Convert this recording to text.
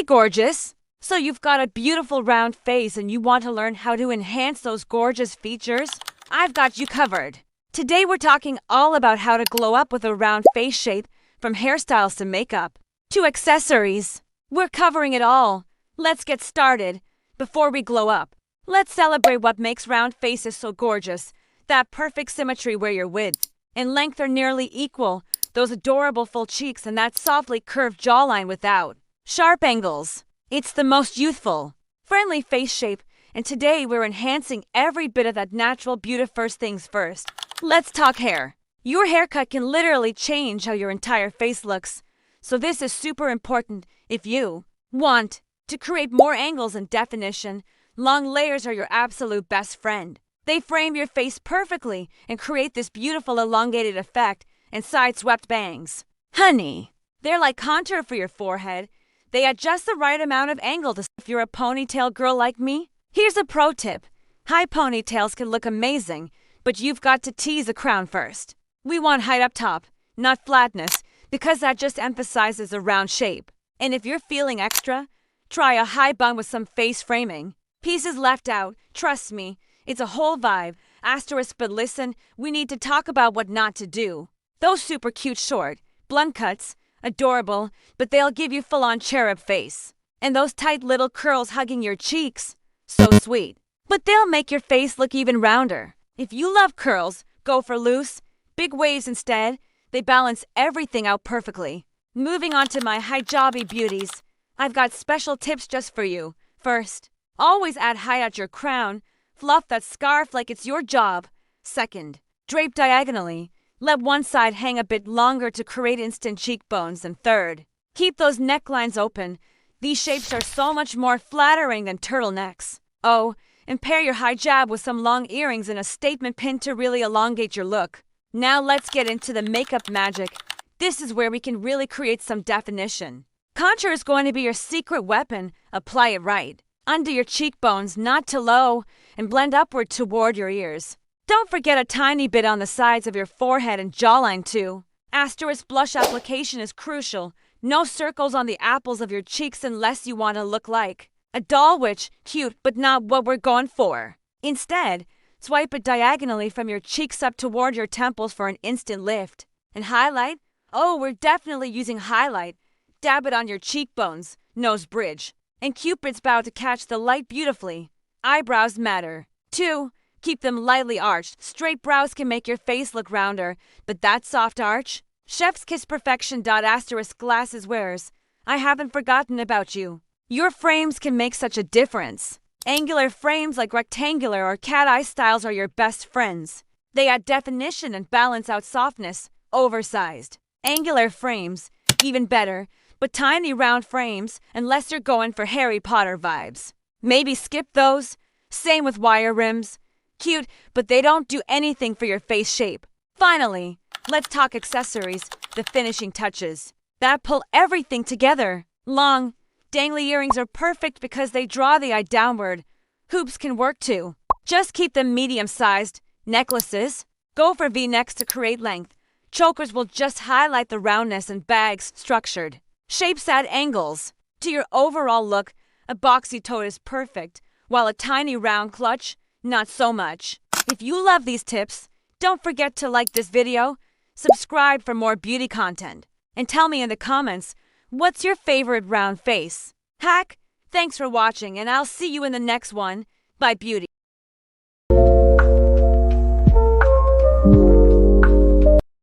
Hey gorgeous! So you've got a beautiful round face and you want to learn how to enhance those gorgeous features? I've got you covered. Today we're talking all about how to glow up with a round face shape, from hairstyles to makeup to accessories. We're covering it all. Let's get started. Before we glow up, let's celebrate what makes round faces so gorgeous. That perfect symmetry where your width and length are nearly equal, those adorable full cheeks and that softly curved jawline without sharp angles. It's the most youthful, friendly face shape, and today we're enhancing every bit of that natural beauty. First things first, let's talk hair. Your haircut can literally change how your entire face looks, so this is super important if you want to create more angles and definition. Long layers are your absolute best friend. They frame your face perfectly and create this beautiful elongated effect, and side-swept bangs, honey, they're like contour for your forehead. They add just the right amount of angle to. If you're a ponytail girl like me, here's a pro tip. High ponytails can look amazing, but you've got to tease a crown first. We want height up top, not flatness, because that just emphasizes a round shape. And if you're feeling extra, try a high bun with some face framing. Pieces left out, trust me, it's a whole vibe. Asterisk, but listen, we need to talk about what not to do. Those super cute short, blunt cuts, adorable, but they'll give you full-on cherub face. And those tight little curls hugging your cheeks, so sweet. But they'll make your face look even rounder. If you love curls, go for loose, big waves instead. They balance everything out perfectly. Moving on to my hijabi beauties, I've got special tips just for you. First, always add height at your crown. Fluff that scarf like it's your job. Second, drape diagonally. Let one side hang a bit longer to create instant cheekbones. And third, keep those necklines open. These shapes are so much more flattering than turtlenecks. Oh, and pair your hijab with some long earrings and a statement pin to really elongate your look. Now let's get into the makeup magic. This is where we can really create some definition. Contour is going to be your secret weapon. Apply it right under your cheekbones, not too low, and blend upward toward your ears. Don't forget a tiny bit on the sides of your forehead and jawline too. Asterisk, blush application is crucial. No circles on the apples of your cheeks unless you want to look like a doll, which cute but not what we're going for. Instead, swipe it diagonally from your cheeks up toward your temples for an instant lift. And highlight? Oh, we're definitely using highlight. Dab it on your cheekbones, nose bridge, and Cupid's bow to catch the light beautifully. Eyebrows matter too. Keep them lightly arched. Straight brows can make your face look rounder, but that soft arch? Chef's kiss perfection. Asterisk, glasses wearers, I haven't forgotten about you. Your frames can make such a difference. Angular frames like rectangular or cat eye styles are your best friends. They add definition and balance out softness. Oversized angular frames, even better, but tiny round frames, unless you're going for Harry Potter vibes, maybe skip those. Same with wire rims. Cute, but they don't do anything for your face shape. Finally, let's talk accessories, the finishing touches that pull everything together. Long, dangly earrings are perfect because they draw the eye downward. Hoops can work too. Just keep them medium-sized. Necklaces, go for V-necks to create length. Chokers will just highlight the roundness, and bags, structured shapes add angles to your overall look. A boxy tote is perfect, while a tiny round clutch, not so much. If you love these tips, don't forget to like this video, subscribe for more beauty content, and tell me in the comments, what's your favorite round face hack? Thanks for watching, and I'll see you in the next one. Bye beauty.